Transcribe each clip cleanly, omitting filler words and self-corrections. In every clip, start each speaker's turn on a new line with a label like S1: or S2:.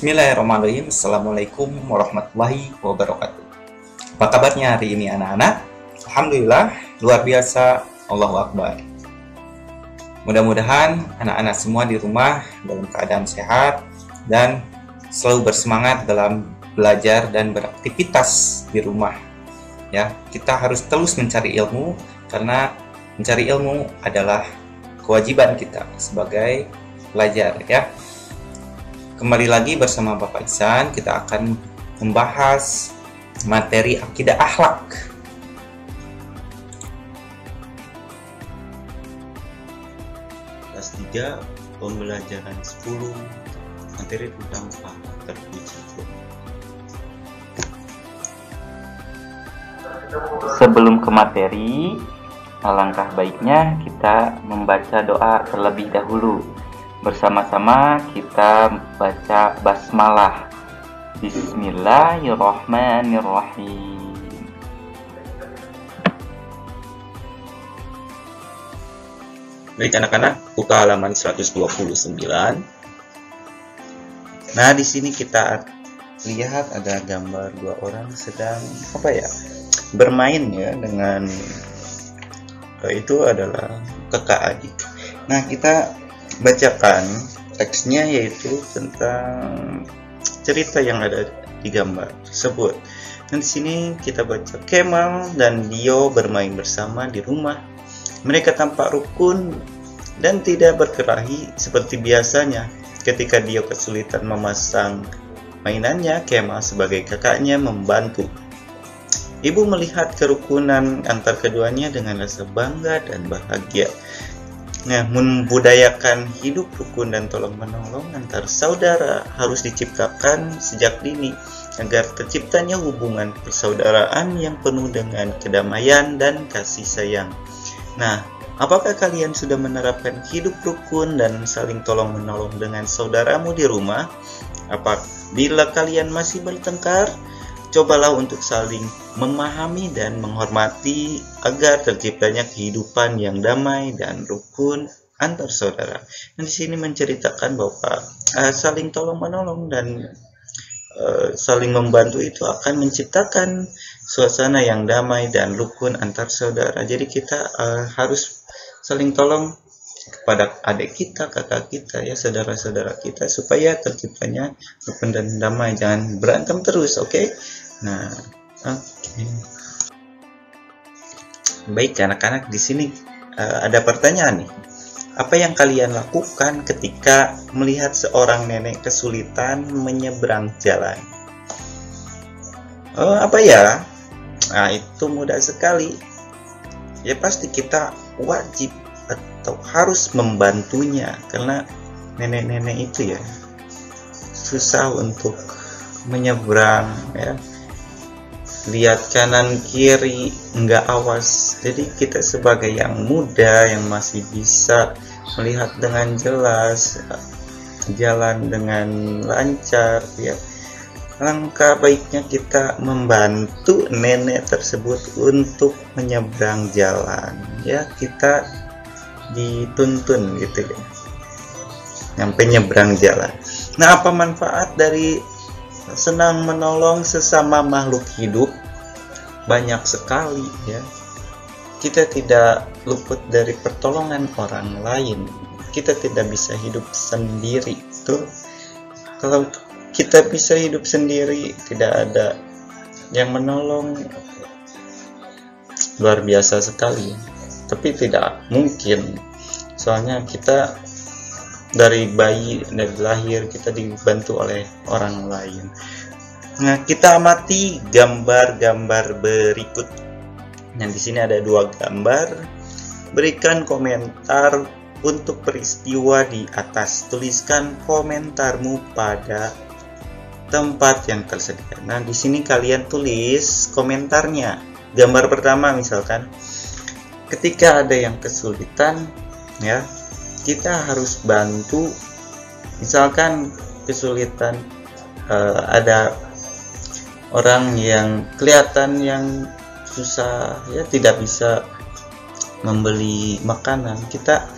S1: Bismillahirrahmanirrahim. Assalamualaikum warahmatullahi wabarakatuh. Apa kabarnya hari ini anak-anak? Alhamdulillah, luar biasa. Allahu Akbar. Mudah-mudahan anak-anak semua di rumah dalam keadaan sehat dan selalu bersemangat dalam belajar dan beraktivitas di rumah. Ya, kita harus terus mencari ilmu karena mencari ilmu adalah kewajiban kita sebagai pelajar, ya. Kembali lagi bersama Bapak Ihsan, kita akan membahas materi akidah akhlak.
S2: Kelas 3, pembelajaran 10, materi tentang pahala terpuji.
S3: Sebelum ke materi, alangkah baiknya kita membaca doa terlebih dahulu. Bersama-sama kita baca basmalah. Bismillahirrahmanirrahim.
S2: Baik anak-anak, buka halaman 129. Nah, di sini kita lihat ada gambar dua orang sedang bermain ya dengan itu adalah kakak adik. Nah, kita bacakan teksnya, yaitu tentang cerita yang ada di gambar tersebut. Dan di sini kita baca, Kemal dan Dio bermain bersama di rumah. Mereka tampak rukun dan tidak berkelahi seperti biasanya. Ketika Dio kesulitan memasang mainannya, Kemal sebagai kakaknya membantu. Ibu melihat kerukunan antar keduanya dengan rasa bangga dan bahagia. Nah, membudayakan hidup rukun dan tolong-menolong antar saudara harus diciptakan sejak dini agar terciptanya hubungan persaudaraan yang penuh dengan kedamaian dan kasih sayang. Nah, apakah kalian sudah menerapkan hidup rukun dan saling tolong-menolong dengan saudaramu di rumah? Apabila kalian masih bertengkar, cobalah untuk saling memahami dan menghormati agar terciptanya kehidupan yang damai dan rukun antar saudara. Dan di sini menceritakan bahwa saling tolong menolong dan saling membantu itu akan menciptakan suasana yang damai dan rukun antar saudara. Jadi kita harus saling tolong kepada adik kita, kakak kita, ya, saudara-saudara kita, supaya terciptanya rukun dan damai. Jangan berantem terus, oke? Nah, baik anak-anak, di sini ada pertanyaan nih. Apa yang kalian lakukan ketika melihat seorang nenek kesulitan menyeberang jalan? Apa ya? Nah, itu mudah sekali. Ya, pasti kita wajib atau harus membantunya, karena nenek-nenek itu ya susah untuk menyeberang, ya. Lihat kanan kiri enggak awas. Jadi kita sebagai yang muda yang masih bisa melihat dengan jelas, jalan dengan lancar, ya, langkah baiknya kita membantu nenek tersebut untuk menyeberang jalan, ya. Kita dituntun gitu ya, sampai nyebrang jalan. Nah, apa manfaat dari senang menolong sesama makhluk hidup? Banyak sekali, ya. Kita tidak luput dari pertolongan orang lain. Kita tidak bisa hidup sendiri. Tuh, kalau kita bisa hidup sendiri, tidak ada yang menolong, luar biasa sekali. Tapi tidak mungkin, soalnya kita dari bayi, dari lahir kita dibantu oleh orang lain. Nah, kita amati gambar-gambar berikut. Nah, di sini ada dua gambar. Berikan komentar untuk peristiwa di atas. Tuliskan komentarmu pada tempat yang tersedia. Nah, di sini kalian tulis komentarnya. Gambar pertama misalkan, ketika ada yang kesulitan, ya, kita harus bantu. Misalkan kesulitan, ada orang yang kelihatan yang susah, ya, tidak bisa membeli makanan, kita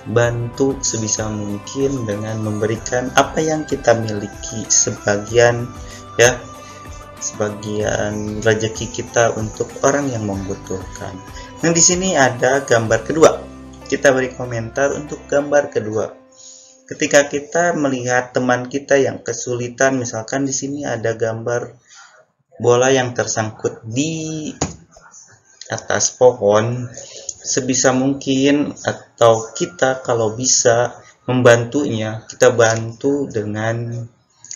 S2: bantu sebisa mungkin dengan memberikan apa yang kita miliki, sebagian rezeki kita untuk orang yang membutuhkan. Nah, di sini ada gambar kedua. Kita beri komentar untuk gambar kedua. Ketika kita melihat teman kita yang kesulitan, misalkan di sini ada gambar bola yang tersangkut di atas pohon, sebisa mungkin atau kita kalau bisa membantunya, kita bantu dengan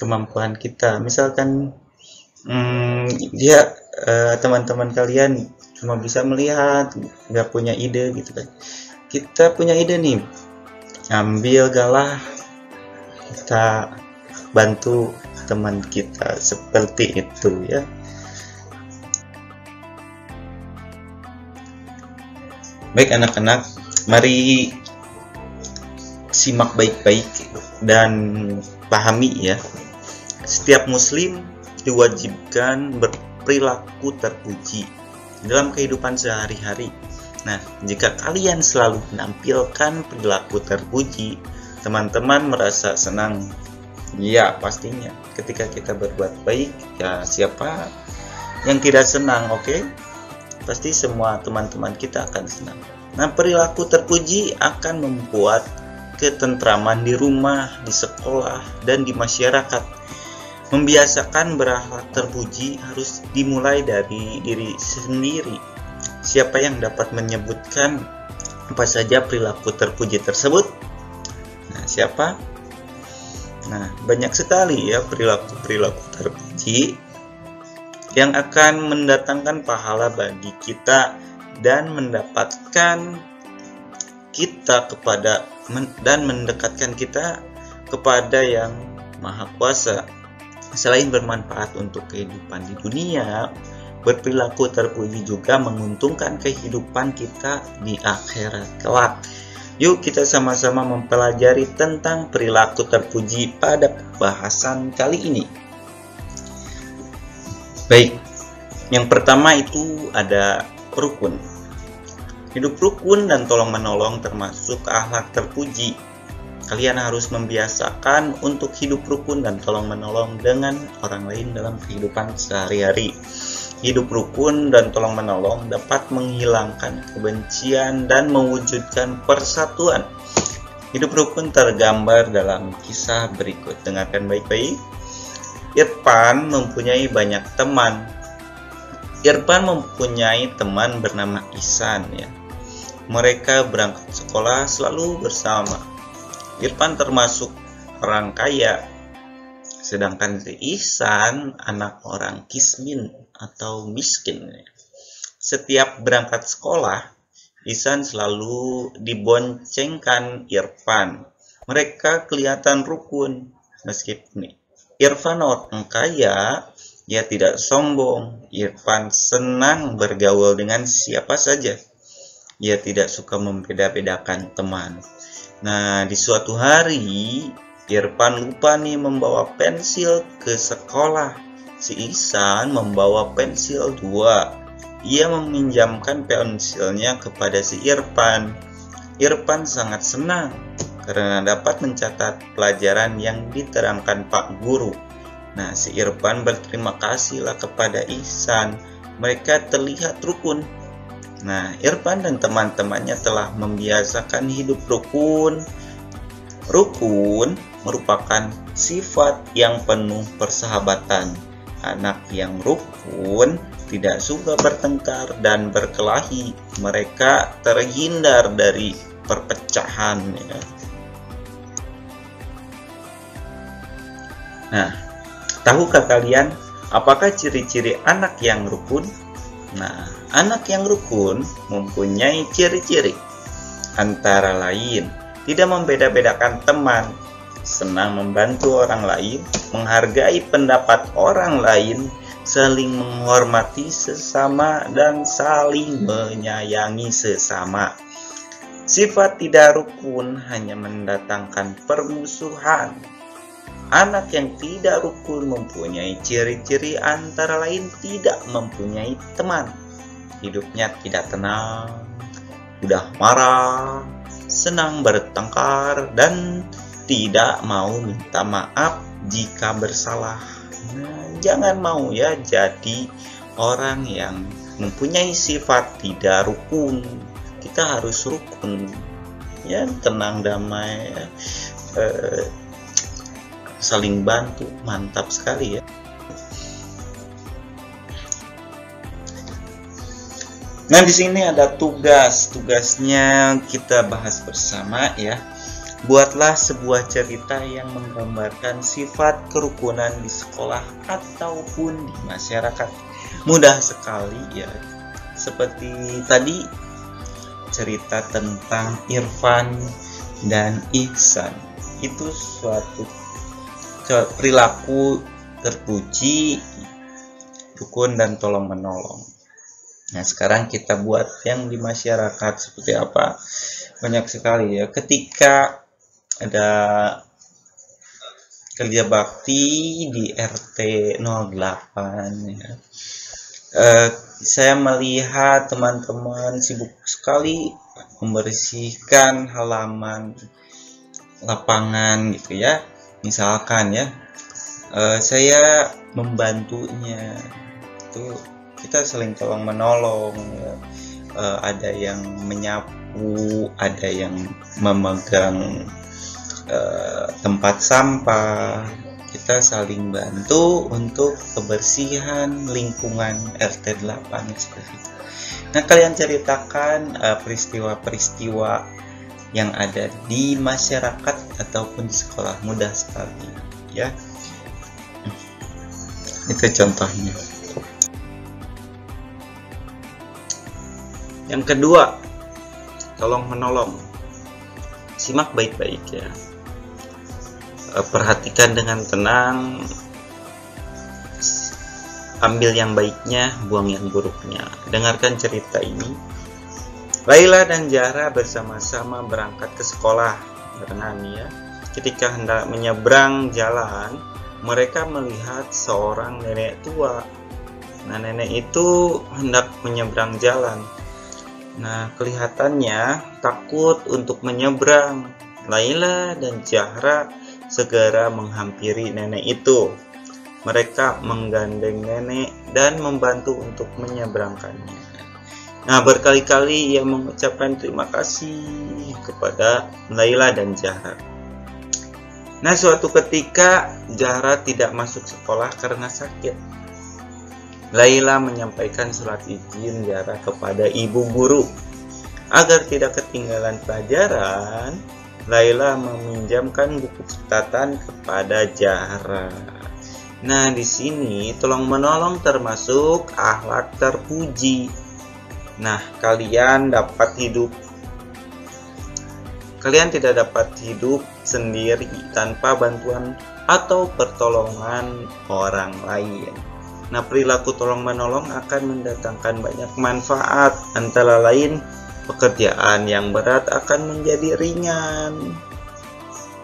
S2: kemampuan kita. Misalkan teman-teman kalian cuma bisa melihat, nggak punya ide gitu kan. Kita punya ide nih, ambil galah, kita bantu teman kita, seperti itu ya. Baik anak-anak, mari simak baik-baik dan pahami ya. Setiap muslim diwajibkan berperilaku terpuji dalam kehidupan sehari-hari. Nah, jika kalian selalu menampilkan perilaku terpuji, teman-teman merasa senang. Ya, pastinya ketika kita berbuat baik, ya siapa yang tidak senang, oke? Pasti semua teman-teman kita akan senang. Nah, perilaku terpuji akan membuat ketentraman di rumah, di sekolah, dan di masyarakat. Membiasakan berakhlak terpuji harus dimulai dari diri sendiri. Siapa yang dapat menyebutkan apa saja perilaku terpuji tersebut? Nah, siapa? Nah, banyak sekali ya perilaku terpuji yang akan mendatangkan pahala bagi kita dan mendapatkan kita dan mendekatkan kita kepada Yang Maha Kuasa. Selain bermanfaat untuk kehidupan di dunia, berperilaku terpuji juga menguntungkan kehidupan kita di akhirat kelak. Yuk kita sama-sama mempelajari tentang perilaku terpuji pada pembahasan kali ini. Baik, yang pertama itu ada rukun. Hidup rukun dan tolong-menolong termasuk akhlak terpuji. Kalian harus membiasakan untuk hidup rukun dan tolong-menolong dengan orang lain dalam kehidupan sehari-hari. Hidup rukun dan tolong-menolong dapat menghilangkan kebencian dan mewujudkan persatuan. Hidup rukun tergambar dalam kisah berikut. Dengarkan baik-baik. Irfan mempunyai banyak teman. Irfan mempunyai teman bernama Ihsan ya. Mereka berangkat sekolah selalu bersama. Irfan termasuk orang kaya, sedangkan Ihsan anak orang kismin atau miskin. Setiap berangkat sekolah, Ihsan selalu diboncengkan Irfan. Mereka kelihatan rukun meskipun Irfan orang kaya, ia tidak sombong. Irfan senang bergaul dengan siapa saja. Ia tidak suka membeda-bedakan teman. Nah, di suatu hari, Irfan lupa nih membawa pensil ke sekolah. Si Ihsan membawa pensil 2. Ia meminjamkan pensilnya kepada si Irfan. Irfan sangat senang karena dapat mencatat pelajaran yang diterangkan Pak Guru. Nah, si Irfan berterima kasihlah kepada Ihsan. Mereka terlihat rukun. Nah, Irfan dan teman-temannya telah membiasakan hidup rukun. Rukun merupakan sifat yang penuh persahabatan. Anak yang rukun tidak suka bertengkar dan berkelahi. Mereka terhindar dari perpecahan ya. Nah, tahukah kalian apakah ciri-ciri anak yang rukun? Nah, anak yang rukun mempunyai ciri-ciri. Antara lain, tidak membeda-bedakan teman, senang membantu orang lain, menghargai pendapat orang lain, saling menghormati sesama, dan saling menyayangi sesama. Sifat tidak rukun hanya mendatangkan permusuhan. Anak yang tidak rukun mempunyai ciri-ciri antara lain tidak mempunyai teman. Hidupnya tidak tenang, mudah marah, senang bertengkar dan tidak mau minta maaf jika bersalah. Nah, jangan mau ya jadi orang yang mempunyai sifat tidak rukun. Kita harus rukun, ya, tenang, damai, saling bantu. Mantap sekali ya. Nah, di sini ada tugasnya kita bahas bersama ya. Buatlah sebuah cerita yang menggambarkan sifat kerukunan di sekolah ataupun di masyarakat. Mudah sekali ya. Seperti tadi cerita tentang Irfan dan Ihsan. Itu suatu perilaku terpuji, rukun dan tolong menolong. Nah, sekarang kita buat yang di masyarakat seperti apa? Banyak sekali ya. Ketika ada kerja bakti di RT 08 ya. Saya melihat teman-teman sibuk sekali membersihkan halaman lapangan gitu ya. Misalkan ya, saya membantunya. Itu kita saling tolong menolong ya. Ada yang menyapu, ada yang memegang tempat sampah. Kita saling bantu untuk kebersihan lingkungan RT 8 seperti itu. Nah, kalian ceritakan peristiwa-peristiwa yang ada di masyarakat ataupun di sekolah. Mudah sekali ya. Itu contohnya. Yang kedua, tolong menolong. Simak baik-baik ya. Perhatikan dengan tenang. Ambil yang baiknya, buang yang buruknya. Dengarkan cerita ini. Laila dan Zahra bersama-sama berangkat ke sekolah barengan ya. Ketika hendak menyeberang jalan, mereka melihat seorang nenek tua. Nah, nenek itu hendak menyeberang jalan. Nah, kelihatannya takut untuk menyeberang. Laila dan Zahra segera menghampiri nenek itu. Mereka menggandeng nenek dan membantu untuk menyeberangkannya. Nah, berkali-kali ia mengucapkan terima kasih kepada Laila dan Zahra. Nah, suatu ketika Zahra tidak masuk sekolah karena sakit. Laila menyampaikan surat izin Zahra kepada ibu guru. Agar tidak ketinggalan pelajaran, Laila meminjamkan buku catatan kepada Zahra. Nah, di sini tolong menolong termasuk akhlak terpuji. Nah, kalian tidak dapat hidup sendiri tanpa bantuan atau pertolongan orang lain. Nah, perilaku tolong menolong akan mendatangkan banyak manfaat. Antara lain, pekerjaan yang berat akan menjadi ringan.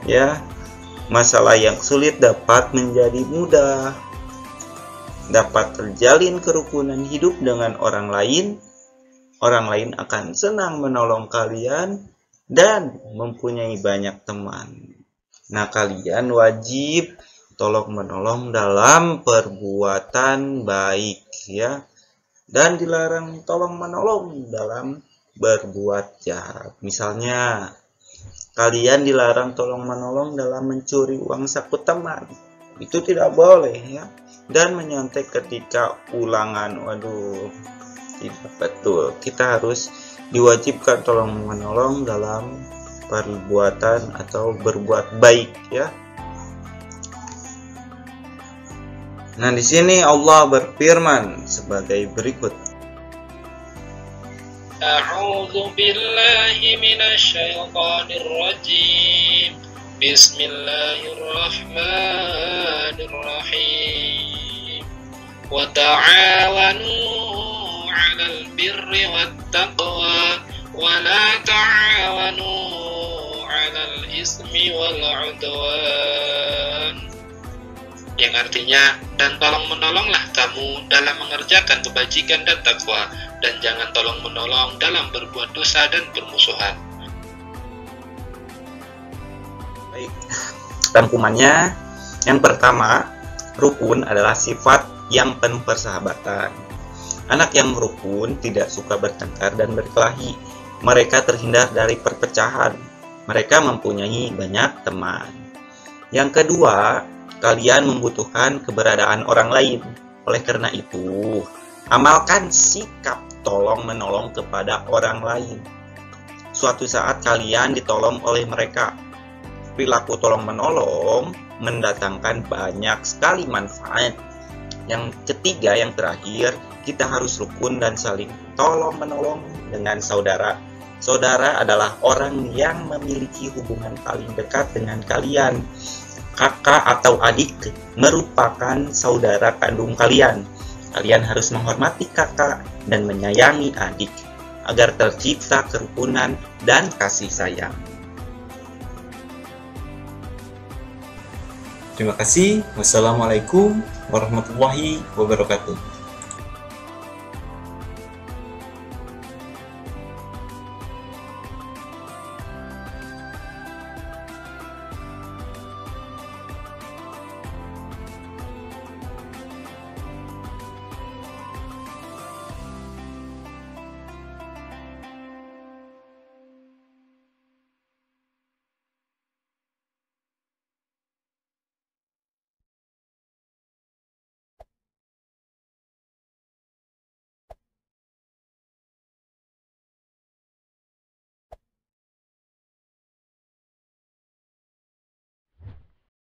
S2: Ya, masalah yang sulit dapat menjadi mudah. Dapat terjalin kerukunan hidup dengan orang lain. Orang lain akan senang menolong kalian dan mempunyai banyak teman. Nah, kalian wajib tolong menolong dalam perbuatan baik ya, dan dilarang tolong menolong dalam berbuat jahat. Misalnya, kalian dilarang tolong menolong dalam mencuri uang saku teman. Itu tidak boleh ya. Dan menyontek ketika ulangan. Waduh, tidak betul. Kita harus diwajibkan tolong menolong dalam perbuatan atau berbuat baik ya. Nah, di sini Allah berfirman sebagai berikut.
S4: A'udzu billahi minasyaitonir rajim. Bismillahirrahmanirrahim. Wa ta'awanu 'alal birri wat taqwa wa la ta'awanu 'alal ismi wal 'udwan. Yang artinya, dan tolong menolonglah kamu dalam mengerjakan kebajikan dan takwa, dan jangan tolong menolong dalam berbuat dosa dan permusuhan.
S2: Baik, rangkumannya yang pertama, rukun adalah sifat yang penuh persahabatan. Anak yang rukun tidak suka bertengkar dan berkelahi. Mereka terhindar dari perpecahan. Mereka mempunyai banyak teman. Yang kedua, kalian membutuhkan keberadaan orang lain. Oleh karena itu, amalkan sikap tolong-menolong kepada orang lain. Suatu saat kalian ditolong oleh mereka. Perilaku tolong-menolong mendatangkan banyak sekali manfaat. Yang ketiga, yang terakhir, kita harus rukun dan saling tolong-menolong dengan saudara. Saudara adalah orang yang memiliki hubungan paling dekat dengan kalian. Kakak atau adik merupakan saudara kandung kalian. Kalian harus menghormati kakak dan menyayangi adik agar tercipta kerukunan dan kasih sayang.
S1: Terima kasih. Wassalamualaikum warahmatullahi wabarakatuh.